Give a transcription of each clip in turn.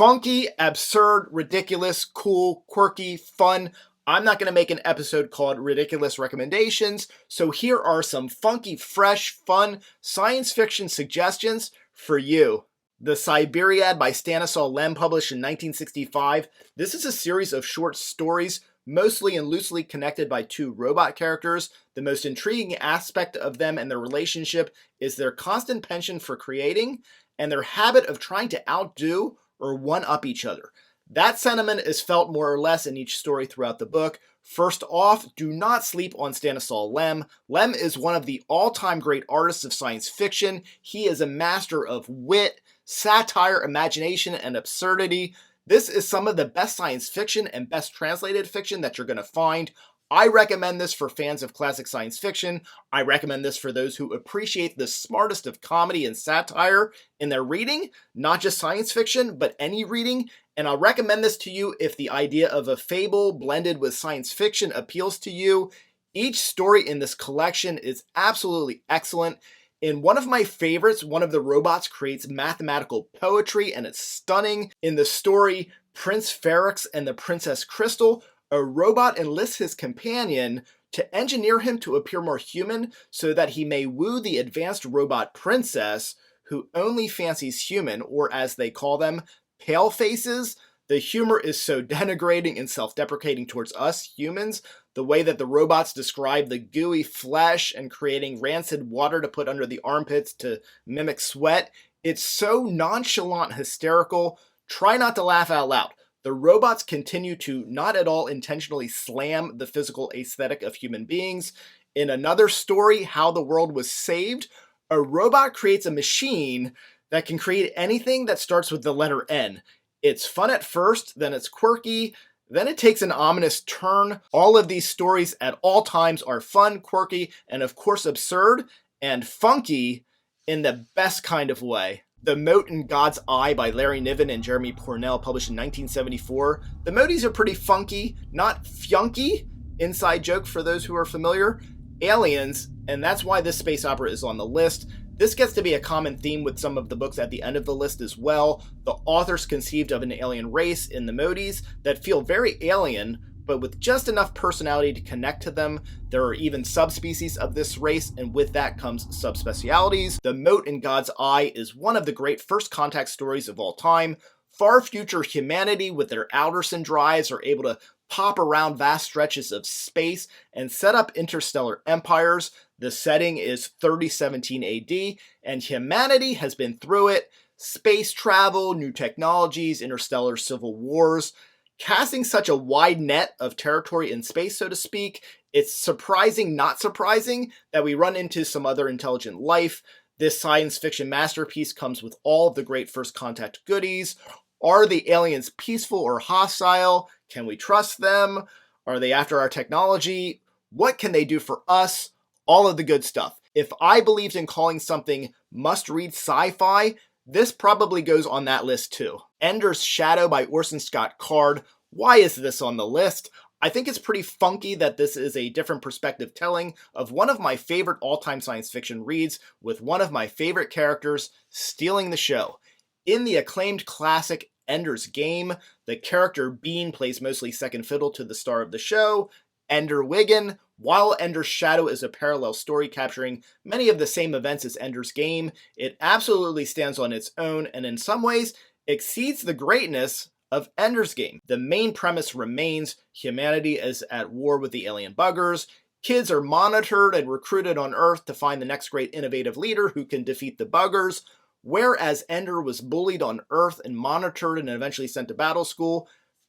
Funky, absurd, ridiculous, cool, quirky, fun. I'm not going to make an episode called Ridiculous Recommendations, so here are some funky, fresh, fun science fiction suggestions for you. The CYBERIAD by Stanislaw Lem, published in 1965. This is a series of short stories, mostly and loosely connected by two robot characters. The most intriguing aspect of them and their relationship is their constant penchant for creating and their habit of trying to outdo or one-up each other. That sentiment is felt more or less in each story throughout the book. First off, do not sleep on Stanislaw Lem. Lem is one of the all-time great artists of science fiction. He is a master of wit, satire, imagination, and absurdity. This is some of the best science fiction and best translated fiction that you're going to find. I recommend this for fans of classic science fiction. I recommend this for those who appreciate the smartest of comedy and satire in their reading, not just science fiction, but any reading. And I'll recommend this to you if the idea of a fable blended with science fiction appeals to you. Each story in this collection is absolutely excellent. In one of my favorites, one of the robots creates mathematical poetry, and it's stunning. In the story Prince Ferrex and the Princess Crystal, a robot enlists his companion to engineer him to appear more human so that he may woo the advanced robot princess who only fancies human, or as they call them, pale faces. The humor is so denigrating and self-deprecating towards us humans. The way that the robots describe the gooey flesh and creating rancid water to put under the armpits to mimic sweat. It's so nonchalant hysterical. Try not to laugh out loud. The robots continue to not at all intentionally slam the physical aesthetic of human beings. In another story, How the World Was Saved, a robot creates a machine that can create anything that starts with the letter N. It's fun at first, then it's quirky, then it takes an ominous turn. All of these stories at all times are fun, quirky, and of course absurd, and funky in the best kind of way. The Mote in God's Eye by Larry Niven and Jeremy Pournelle, published in 1974. The motes are pretty funky, not funky. Inside joke for those who are familiar. Aliens, and that's why this space opera is on the list. This gets to be a common theme with some of the books at the end of the list as well. The authors conceived of an alien race in the motes that feel very alien, but with just enough personality to connect to them. There are even subspecies of this race, and with that comes subspecialities. The Mote in God's Eye is one of the great first contact stories of all time. Far future humanity with their Alderson drives are able to pop around vast stretches of space and set up interstellar empires. The setting is 3017 AD, and humanity has been through it. Space travel, new technologies, interstellar civil wars. Casting such a wide net of territory in space, so to speak, it's surprising, not surprising, that we run into some other intelligent life. This science fiction masterpiece comes with all of the great first contact goodies. Are the aliens peaceful or hostile? Can we trust them? Are they after our technology? What can they do for us? All of the good stuff. If I believed in calling something must-read sci-fi, this probably goes on that list too. Ender's Shadow by Orson Scott Card. Why is this on the list? I think it's pretty funky that this is a different perspective telling of one of my favorite all-time science fiction reads, with one of my favorite characters stealing the show. In the acclaimed classic Ender's Game, the character Bean plays mostly second fiddle to the star of the show, Ender Wiggin. While Ender's Shadow is a parallel story capturing many of the same events as Ender's Game, it absolutely stands on its own and in some ways exceeds the greatness of Ender's Game. The main premise remains: humanity is at war with the alien buggers. Kids are monitored and recruited on Earth to find the next great innovative leader who can defeat the buggers. Whereas Ender was bullied on Earth and monitored and eventually sent to battle school,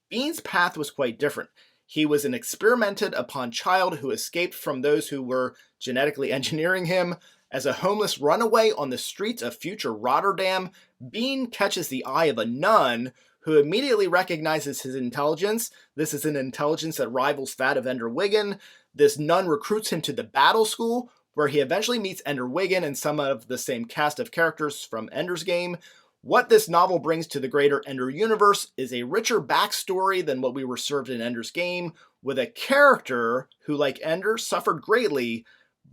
Bean's path was quite different. He was an experimented upon child who escaped from those who were genetically engineering him. As a homeless runaway on the streets of future Rotterdam, Bean catches the eye of a nun who immediately recognizes his intelligence. This is an intelligence that rivals that of Ender Wiggin. This nun recruits him to the battle school, where he eventually meets Ender Wiggin and some of the same cast of characters from Ender's Game. What this novel brings to the greater Ender universe is a richer backstory than what we were served in Ender's Game, with a character who, like Ender, suffered greatly,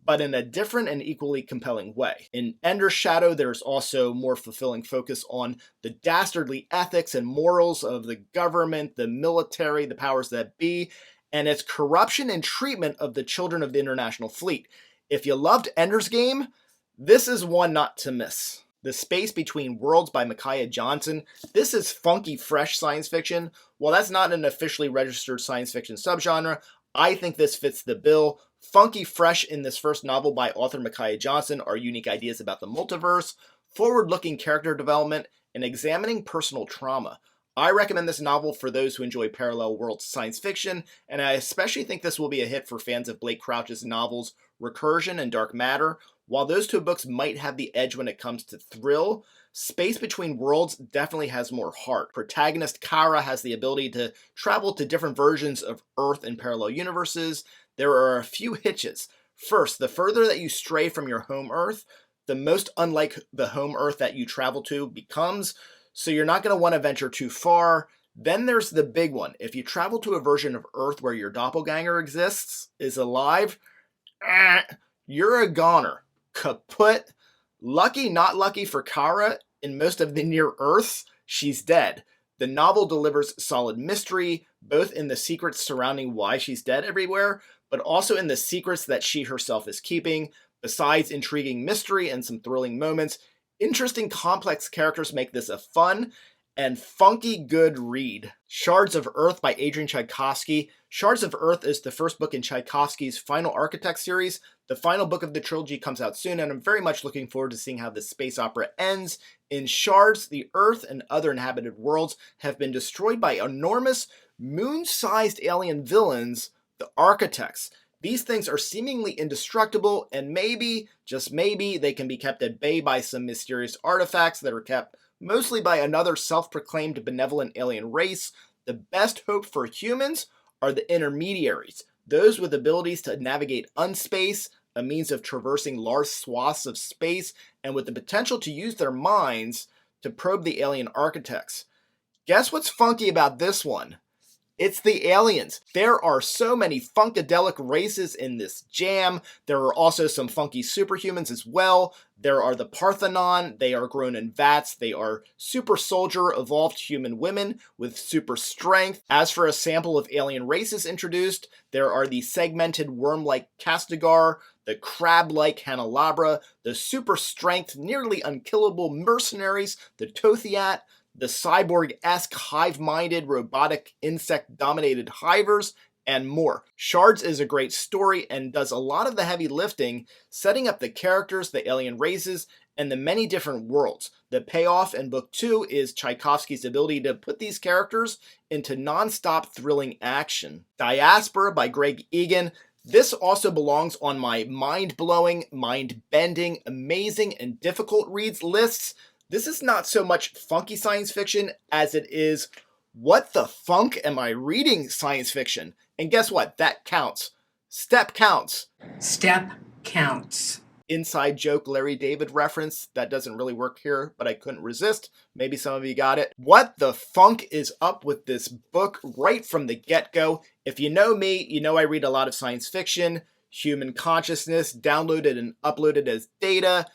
but in a different and equally compelling way. In Ender's Shadow, there's also more fulfilling focus on the dastardly ethics and morals of the government, the military, the powers that be, and its corruption and treatment of the children of the International Fleet. If you loved Ender's Game, this is one not to miss. The Space Between Worlds by MICAIAH Johnson. This is funky, fresh science fiction. While that's not an officially registered science fiction subgenre, I think this fits the bill. Funky fresh in this first novel by author MICAIAH Johnson are unique ideas about the multiverse, forward-looking character development, and examining personal trauma. I recommend this novel for those who enjoy parallel world science fiction, and I especially think this will be a hit for fans of Blake Crouch's novels Recursion and Dark Matter. While those two books might have the edge when it comes to thrill, Space Between Worlds definitely has more heart. Protagonist Kara has the ability to travel to different versions of Earth in parallel universes. There are a few hitches. First, the further that you stray from your home Earth, the most unlike the home Earth that you travel to becomes, so you're not going to want to venture too far. Then there's the big one. If you travel to a version of Earth where your doppelganger is alive, you're a goner. Kaput. Lucky, not lucky for Kara, in most of the near Earths, she's dead. The novel delivers solid mystery, both in the secrets surrounding why she's dead everywhere, but also in the secrets that she herself is keeping. Besides intriguing mystery and some thrilling moments, interesting, complex characters make this a fun and funky good read. Shards of Earth by ADRIAN Tchaikovsky. Shards of Earth is the first book in Tchaikovsky's Final Architect series. The final book of the trilogy comes out soon, and I'm very much looking forward to seeing how this space opera ends. In Shards, the Earth and other inhabited worlds have been destroyed by enormous, moon-sized alien villains, the Architects. These things are seemingly indestructible, and maybe, just maybe, they can be kept at bay by some mysterious artifacts that are kept mostly by another self-proclaimed benevolent alien race. The best hope for humans are the intermediaries, those with abilities to navigate unspace, a means of traversing large swaths of space, and with the potential to use their minds to probe the alien architects. Guess what's funky about this one? It's the aliens. There are so many funkadelic races in this jam. There are also some funky superhumans as well. There are the Parthenon. They are grown in vats. They are super soldier evolved human women with super strength. As for a sample of alien races introduced, there are the segmented worm-like Castigar, the crab-like Hanalabra, the super strength, nearly unkillable mercenaries, the Tothiat, the cyborg-esque, hive-minded, robotic, insect-dominated hivers, and more. Shards is a great story and does a lot of the heavy lifting, setting up the characters, the alien races, and the many different worlds. The payoff in Book 2 is Tchaikovsky's ability to put these characters into non-stop thrilling action. Diaspora by Greg Egan. This also belongs on my mind-blowing, mind-bending, amazing, and difficult reads lists. This is not so much funky science fiction as it is, what the funk am I reading science fiction? And guess what? That counts. Step counts. Step counts. Inside joke Larry David reference. That doesn't really work here, but I couldn't resist. Maybe some of you got it. What the funk is up with this book right from the get-go? If you know me, you know I read a lot of science fiction, human consciousness, downloaded and uploaded as data,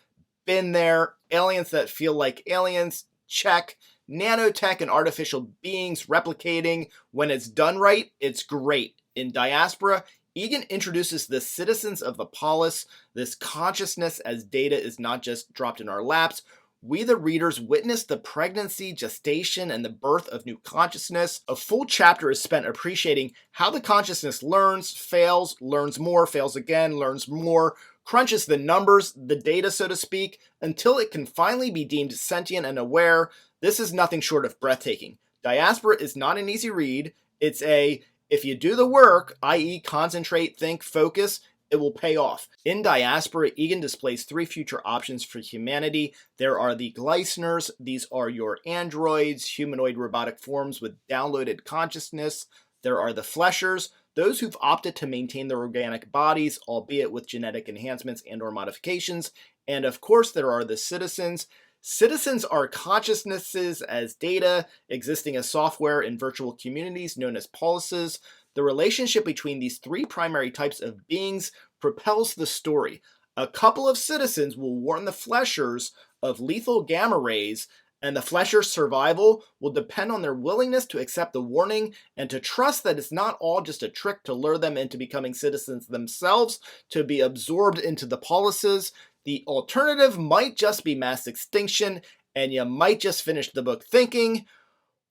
been there, aliens that feel like aliens, check, nanotech and artificial beings replicating. When it's done right, it's great. In Diaspora, Egan introduces the citizens of the polis, this consciousness as data is not just dropped in our laps. We, the readers, witness the pregnancy, gestation, and the birth of new consciousness. A full chapter is spent appreciating how the consciousness learns, fails, learns more, fails again, learns more, crunches the numbers, the data, so to speak, until it can finally be deemed sentient and aware. This is nothing short of breathtaking. Diaspora is not an easy read. It's if you do the work, i.e. concentrate, think, focus, it will pay off. In Diaspora, Egan displays 3 future options for humanity. There are the Gleisners. These are your androids, humanoid robotic forms with downloaded consciousness. There are the Fleshers, those who've opted to maintain their organic bodies, albeit with genetic enhancements and or modifications. And of course, there are the Citizens. Citizens are consciousnesses as data, existing as software in virtual communities known as polises. The relationship between these 3 primary types of beings propels the story. A couple of citizens will warn the Fleshers of lethal gamma rays, and the Fleshers' survival will depend on their willingness to accept the warning and to trust that it's not all just a trick to lure them into becoming citizens themselves, to be absorbed into the policies. The alternative might just be mass extinction, and you might just finish the book thinking,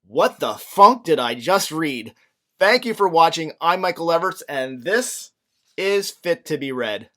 what the funk did I just read? Thank you for watching. I'm Michael Everts, and this is Fit to be Read.